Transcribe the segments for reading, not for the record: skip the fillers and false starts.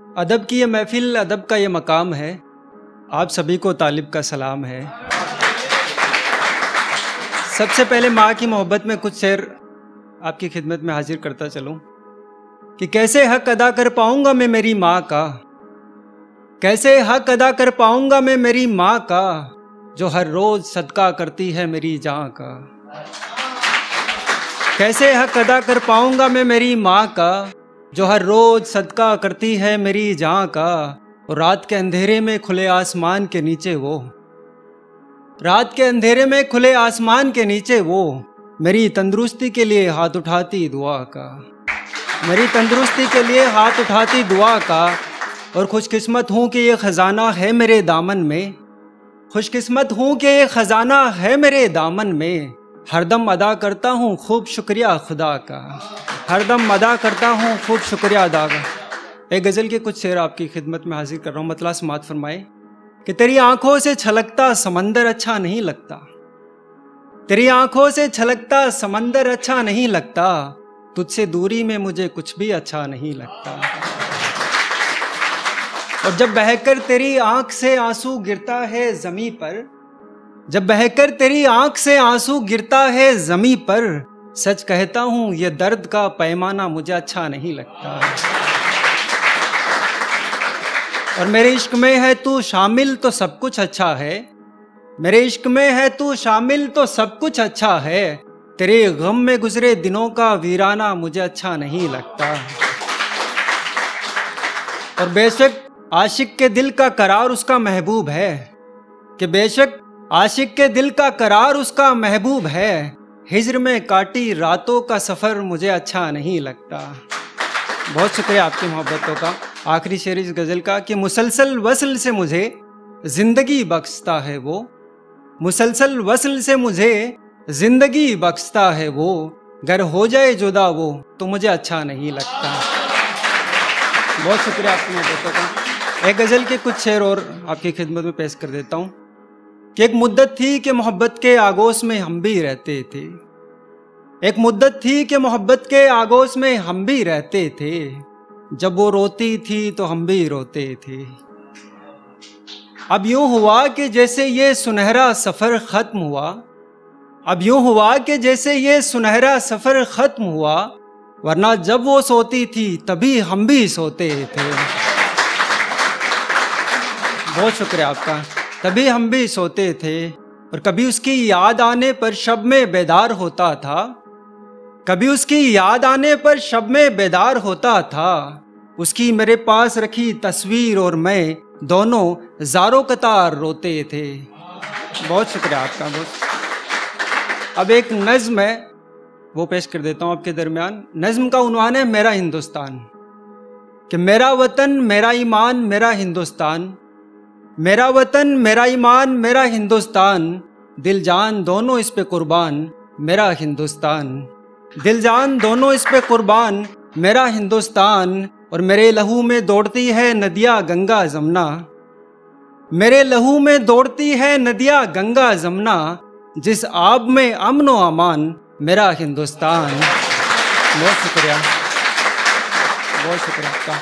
अदब की ये महफिल, अदब का ये मकाम है। आप सभी को तालिब का सलाम है। सबसे पहले माँ की मोहब्बत में कुछ शेर आपकी खिदमत में हाजिर करता चलूं कि कैसे हक अदा कर पाऊंगा मैं मेरी माँ का, कैसे हक अदा कर पाऊंगा मैं मेरी माँ का, जो हर रोज सदका करती है मेरी जान का। कैसे हक अदा कर पाऊंगा मैं मेरी माँ का, जो हर रोज सदका करती है मेरी जान का। और रात के अंधेरे में खुले आसमान के नीचे वो, रात के अंधेरे में खुले आसमान के नीचे वो मेरी तंदुरुस्ती के लिए हाथ उठाती दुआ का, मेरी तंदुरुस्ती के लिए हाथ उठाती दुआ का। और खुशकिस्मत हूँ कि ये ख़जाना है मेरे दामन में, खुशकिस्मत हूँ कि ये ख़जाना है मेरे दामन में। हरदम अदा करता हूँ खूब शुक्रिया खुदा का, हरदम अदा करता हूँ खूब शुक्रिया अदा का। एक गज़ल के कुछ शेर आपकी खिदमत में हाजिर कर रहा हूँ। मतला समात फरमाए कि तेरी आंखों से छलकता समंदर अच्छा नहीं लगता, तेरी आंखों से छलकता समंदर अच्छा नहीं लगता, तुझसे दूरी में मुझे कुछ भी अच्छा नहीं लगता। और जब बहकर तेरी आंख से आंसू गिरता है ज़मीं पर, जब बहकर तेरी आंख से आंसू गिरता है ज़मीं पर, सच कहता हूँ ये दर्द का पैमाना मुझे अच्छा नहीं लगता। और मेरे इश्क में है तू शामिल तो सब कुछ अच्छा है, मेरे इश्क में है तू शामिल तो सब कुछ अच्छा है, तेरे गम में गुजरे दिनों का वीराना मुझे अच्छा नहीं लगता। और बेशक आशिक के दिल का करार उसका महबूब है, कि बेशक आशिक के दिल का करार उसका महबूब है, हिज्र में काटी रातों का सफ़र मुझे अच्छा नहीं लगता। बहुत शुक्रिया आपकी मोहब्बतों का। आखिरी शेर इस गज़ल का कि मुसलसल वसल से मुझे ज़िंदगी बख्शता है वो, मुसलसल वसल से मुझे ज़िंदगी बख्शता है वो, गर हो जाए जुदा वो तो मुझे अच्छा नहीं लगता। बहुत शुक्रिया आपकी मोहब्बतों का। एक गज़ल के कुछ शेर और आपकी खिदमत में पेश कर देता हूँ कि एक मुद्दत थी कि मोहब्बत के आगोश में हम भी रहते थे, एक मुद्दत थी कि मोहब्बत के आगोश में हम भी रहते थे, जब वो रोती थी तो हम भी रोते थे। अब यूं हुआ कि जैसे ये सुनहरा सफ़र ख़त्म हुआ, अब यूं हुआ कि जैसे ये सुनहरा सफ़र ख़त्म हुआ, वरना जब वो सोती थी तभी हम भी सोते थे। बहुत शुक्रिया आपका। तभी हम भी सोते थे। और कभी उसकी याद आने पर शब में बेदार होता था, कभी उसकी याद आने पर शब में बेदार होता था, उसकी मेरे पास रखी तस्वीर और मैं दोनों ज़ारो कतार रोते थे। बहुत शुक्रिया आपका। बहुत। अब एक नज़्म है वो पेश कर देता हूँ आपके दरमियान। नज़्म का उन्वान है मेरा हिंदुस्तान, कि मेरा वतन मेरा ईमान मेरा हिंदुस्तान, मेरा वतन मेरा ईमान मेरा हिंदुस्तान, दिल जान दोनों इस पे कुर्बान मेरा हिंदुस्तान, दिल जान दोनों इस पे कुर्बान मेरा हिंदुस्तान। और मेरे लहू में दौड़ती है नदिया गंगा जमुना, मेरे लहू में दौड़ती है नदिया गंगा जमुना, जिस आब में अमन व अमान मेरा हिंदुस्तान। बहुत शुक्रिया, बहुत शुक्रिया आपका।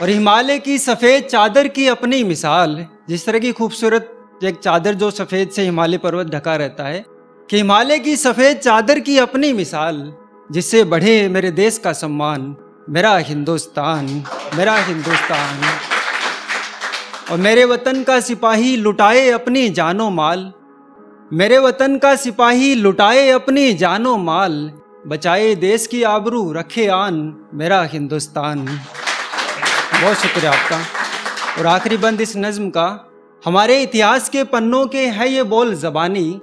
और हिमालय की सफ़ेद चादर की अपनी मिसाल, जिस तरह की खूबसूरत एक चादर जो सफ़ेद से हिमालय पर्वत ढका रहता है, कि हिमालय की सफ़ेद चादर की अपनी मिसाल, जिससे बढ़े मेरे देश का सम्मान मेरा हिंदुस्तान, मेरा हिंदुस्तान। और मेरे वतन का सिपाही लुटाए अपनी जानो माल, मेरे वतन का सिपाही लुटाए अपनी जानो माल, बचाए देश की आबरू रखे आन मेरा हिंदुस्तान। बहुत शुक्रिया आपका। और आखिरी बंद इस नज़्म का, हमारे इतिहास के पन्नों के है ये बोल ज़बानी,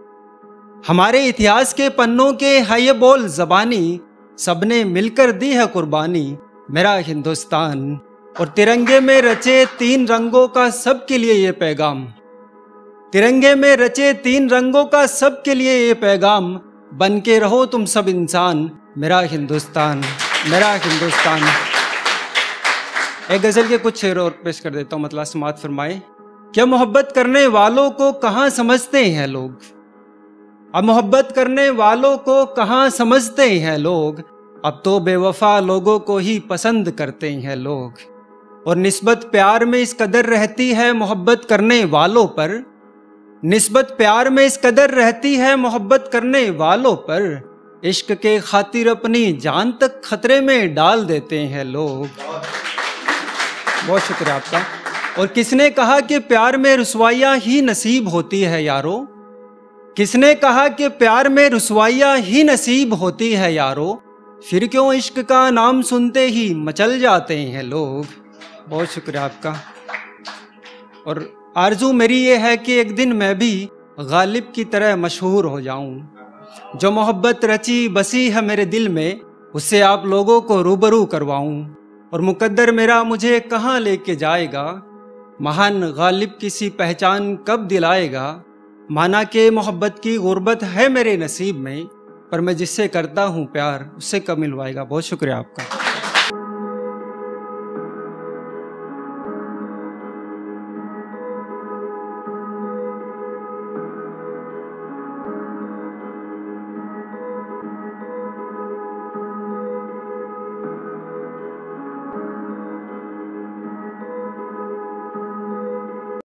हमारे इतिहास के पन्नों के है ये बोल ज़बानी, सबने मिलकर दी है कुर्बानी मेरा हिंदुस्तान। और तिरंगे में रचे 3 रंगों का सबके लिए ये पैगाम, तिरंगे में रचे 3 रंगों का सबके लिए ये पैगाम, बन के रहो तुम सब इंसान मेरा हिंदुस्तान, मेरा हिंदुस्तान। एक गज़ल के कुछ शेर और पेश कर देता हूँ। मतलब समात फरमाए, क्या मोहब्बत करने वालों को कहाँ समझते हैं लोग, अब मोहब्बत करने वालों को कहाँ समझते हैं लोग, अब तो बेवफा लोगों को ही पसंद करते हैं लोग। और निस्बत प्यार में इस कदर रहती है मोहब्बत करने वालों पर, निस्बत प्यार में इस कदर रहती है मोहब्बत करने वालों पर, इश्क के खातिर अपनी जान तक खतरे में डाल देते हैं लोग। बहुत शुक्रिया आपका। और किसने कहा कि प्यार में रुसवाइयाँ ही नसीब होती है यारो, किसने कहा कि प्यार में रुसवाइयाँ ही नसीब होती है यारो, फिर क्यों इश्क का नाम सुनते ही मचल जाते हैं लोग। बहुत शुक्रिया आपका। और आरजू मेरी ये है कि एक दिन मैं भी गालिब की तरह मशहूर हो जाऊं। जो मोहब्बत रची बसी है मेरे दिल में, उससे आप लोगों को रूबरू करवाऊं। और मुकद्दर मेरा मुझे कहाँ लेके जाएगा, महान गालिब की सी पहचान कब दिलाएगा। माना कि मोहब्बत की गुर्बत है मेरे नसीब में, पर मैं जिससे करता हूँ प्यार उससे कब मिलवाएगा। बहुत शुक्रिया आपका।